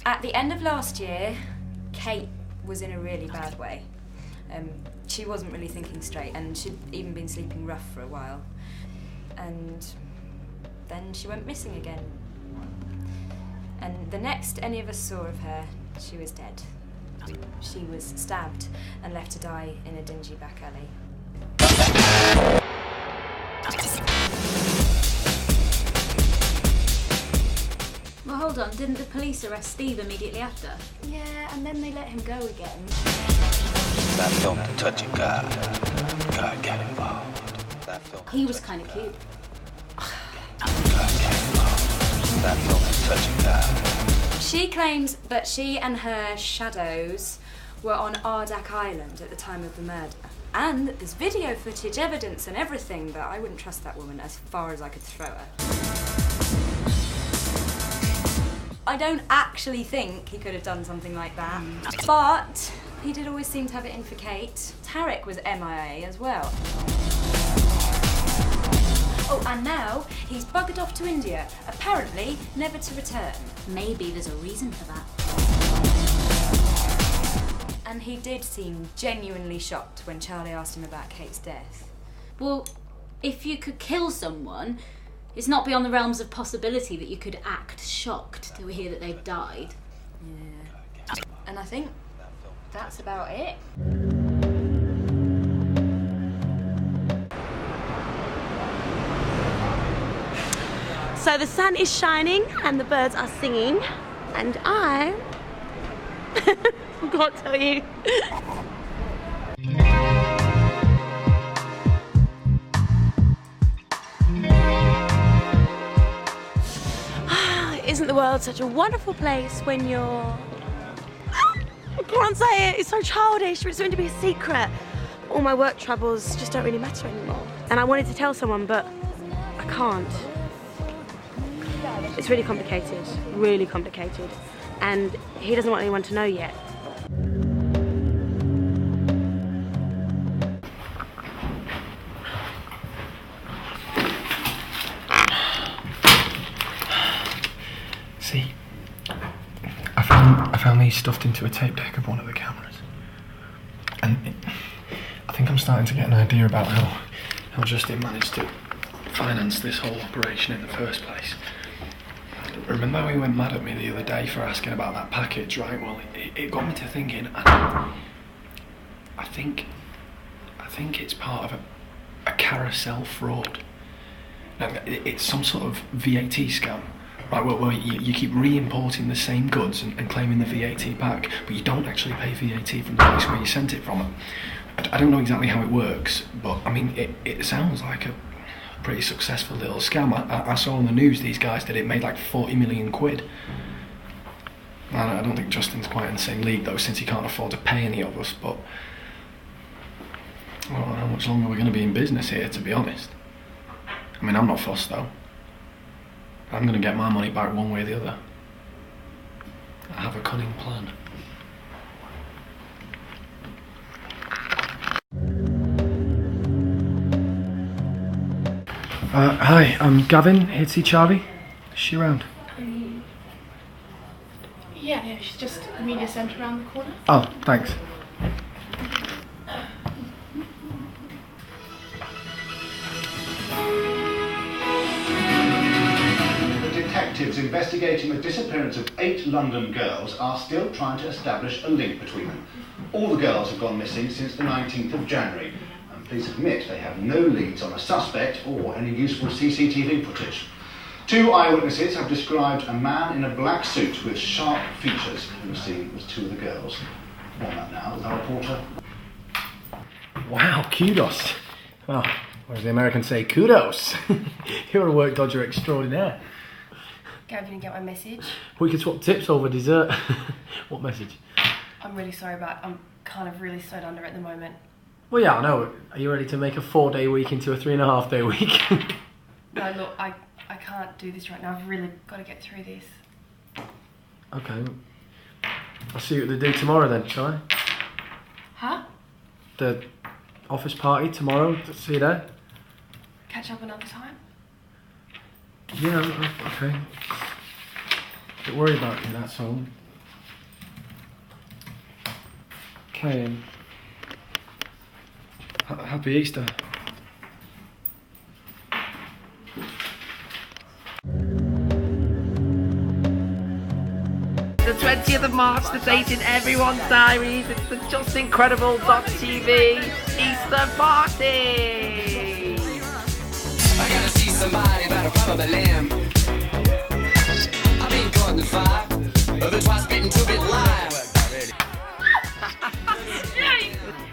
At the end of last year, Kate was in a really bad way. She wasn't really thinking straight, and she'd even been sleeping rough for a while. And then she went missing again. And the next any of us saw of her, she was dead. She was stabbed and left to die in a dingy back alley. Well, hold on, didn't the police arrest Steve immediately after? Yeah, and then they let him go again. That film, The Touch of God. God got involved. That film. He was kind of cute. God got involved. That film, The Touch of God. She claims that she and her shadows were on Ardak Island at the time of the murder. And there's video footage, evidence and everything, but I wouldn't trust that woman as far as I could throw her. I don't actually think he could have done something like that, but he did always seem to have it in for Kate. Tarek was MIA as well. Oh, and now he's buggered off to India, apparently never to return. Maybe there's a reason for that. And he did seem genuinely shocked when Charlie asked him about Kate's death. Well, if you could kill someone, it's not beyond the realms of possibility that you could act shocked to hear that they've died. Yeah. And I think that's about it. So the sun is shining and the birds are singing, and I can't tell you. Isn't the world such a wonderful place when you're... I can't say it, it's so childish, it's meant to be a secret. All my work troubles just don't really matter anymore. And I wanted to tell someone, but I can't. It's really complicated, and he doesn't want anyone to know yet. See, I found these stuffed into a tape deck of one of the cameras, and I think I'm starting to get an idea about how Justin managed to finance this whole operation in the first place. Remember how he went mad at me the other day for asking about that package, right? Well, it got me to thinking, and I think it's part of a carousel fraud. Now, it's some sort of VAT scam, right? Well, you keep re-importing the same goods and claiming the VAT back, but you don't actually pay VAT from the place where you sent it from. I don't know exactly how it works, but I mean, it sounds like a pretty successful little scam. I saw on the news these guys did it, made like 40 million quid. I don't think Justin's quite in the same league though, since he can't afford to pay any of us, but well, how much longer are we going to be in business here, to be honest? I mean, I'm not fussed though. I'm going to get my money back one way or the other. I have a cunning plan. Hi, I'm Gavin, here to see Charlie. Is she around? Yeah, she's just media centre around the corner. Oh, thanks. The detectives investigating the disappearance of 8 London girls are still trying to establish a link between them. All the girls have gone missing since the 19th of January. Police admit they have no leads on a suspect or any useful CCTV footage. 2 eyewitnesses have described a man in a black suit with sharp features who was seen with 2 of the girls. More on that now with our reporter. Wow, kudos. Oh, or as the Americans say, kudos. You're a work dodger extraordinaire. Gavin, you get my message? We could swap tips over dessert. What message? I'm really sorry, but I'm kind of really snowed under at the moment. Well, yeah, I know. Are you ready to make a 4-day week into a 3.5-day week? No, look, I can't do this right now. I've really got to get through this. Okay. I'll see you at the do tomorrow then, shall I? Huh? The office party tomorrow. See you there. Catch up another time? Yeah, okay. Don't worry about you, that's all. Hey, happy Easter. The 20th of March, the date in everyone's diaries. It's the Just Incredible.tv Easter party! I gotta see somebody that'll follow the lamb. I've been caught in the fire, the twice bitten, two bit live.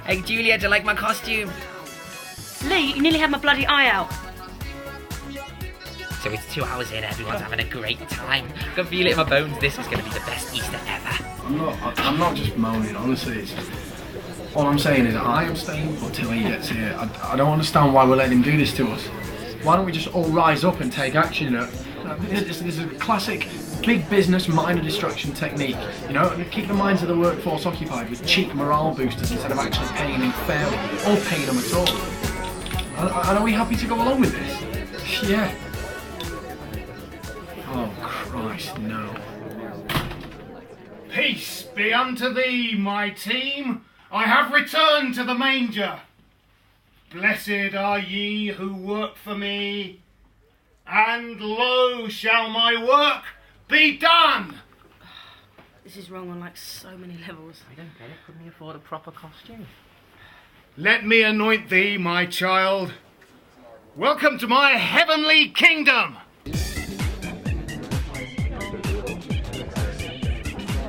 Hey Julia, do you like my costume? Lee, you nearly had my bloody eye out. So it's 2 hours in, everyone's having a great time. I can feel it in my bones, this is going to be the best Easter ever. I'm not just moaning, honestly. All I'm saying is I am staying until he gets here. I don't understand why we're letting him do this to us. Why don't we just all rise up and take action, you know? This is a classic big business minor distraction technique, you know, and keep the minds of the workforce occupied with cheap morale boosters instead of actually paying them fairly or paying them at all. And are we happy to go along with this? Yeah. Oh Christ, no. Peace be unto thee, my team. I have returned to the manger. Blessed are ye who work for me, and lo shall my work be done. This is wrong on like so many levels. I don't get it, couldn't he afford a proper costume? Let me anoint thee, my child. Welcome to my heavenly kingdom.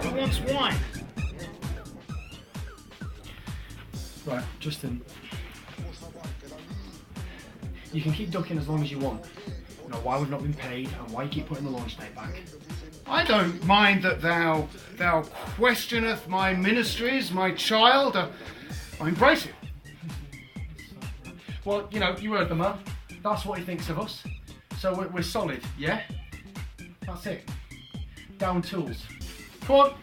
Who wants wine? Right, Justin. You can keep ducking as long as you want. You know, why we've not been paid and why you keep putting the launch date back. I don't mind that thou questioneth my ministries, my child. I embrace it. Well, you know, you heard the man. That's what he thinks of us. So we're solid, yeah? That's it. Down tools. Come on,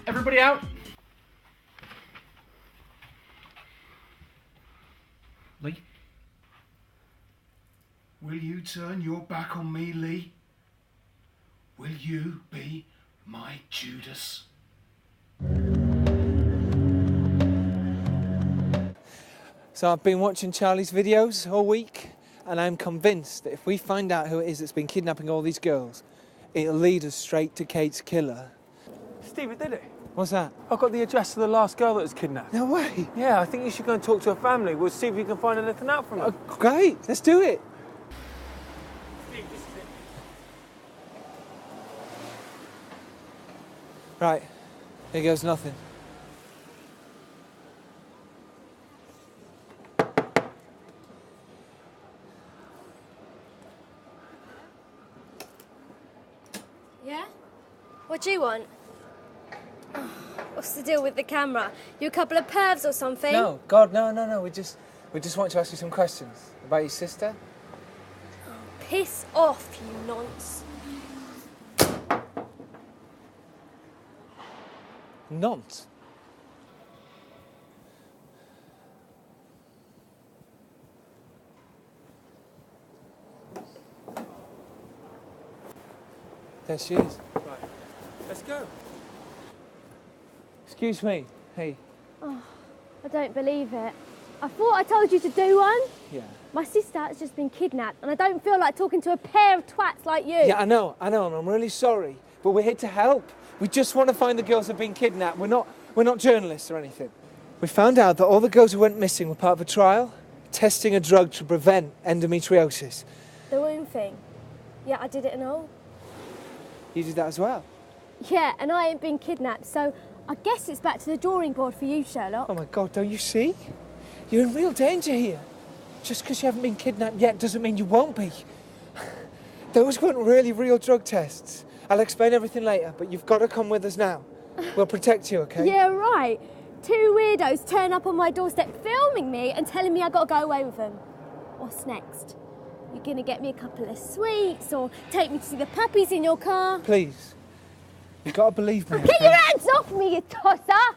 everybody out. Lee? Will you turn your back on me, Lee? Will you be my Judas? So I've been watching Charlie's videos all week, and I'm convinced that if we find out who it is that's been kidnapping all these girls, it'll lead us straight to Kate's killer. Steve, it did it. What's that? I've got the address of the last girl that was kidnapped. No way. Yeah, I think you should go and talk to her family. We'll see if we can find anything out from her. Great, let's do it. Right, here goes nothing. Yeah? What do you want? Oh, what's the deal with the camera? You a couple of pervs or something? No, God, no. We just want to ask you some questions about your sister. Oh, piss off, you nonce. Nonce? There she is. Right, let's go. Excuse me. Hey. Oh, I don't believe it. I thought I told you to do one. Yeah. My sister has just been kidnapped and I don't feel like talking to a pair of twats like you. Yeah, I know, and I'm really sorry, but we're here to help. We just want to find the girls who've been kidnapped. We're not journalists or anything. We found out that all the girls who went missing were part of a trial, testing a drug to prevent endometriosis. The womb thing. Yeah, I did it and all. You did that as well? Yeah, and I ain't been kidnapped, so I guess it's back to the drawing board for you, Sherlock. Oh my God, don't you see? You're in real danger here. Just because you haven't been kidnapped yet doesn't mean you won't be. Those weren't really real drug tests. I'll explain everything later, but you've got to come with us now. We'll protect you, okay? Yeah, right. 2 weirdos turn up on my doorstep filming me and telling me I got to go away with them. What's next? You gonna get me a couple of sweets or take me to see the puppies in your car? Please. You've got to believe me. Get your hands off me, you tosser!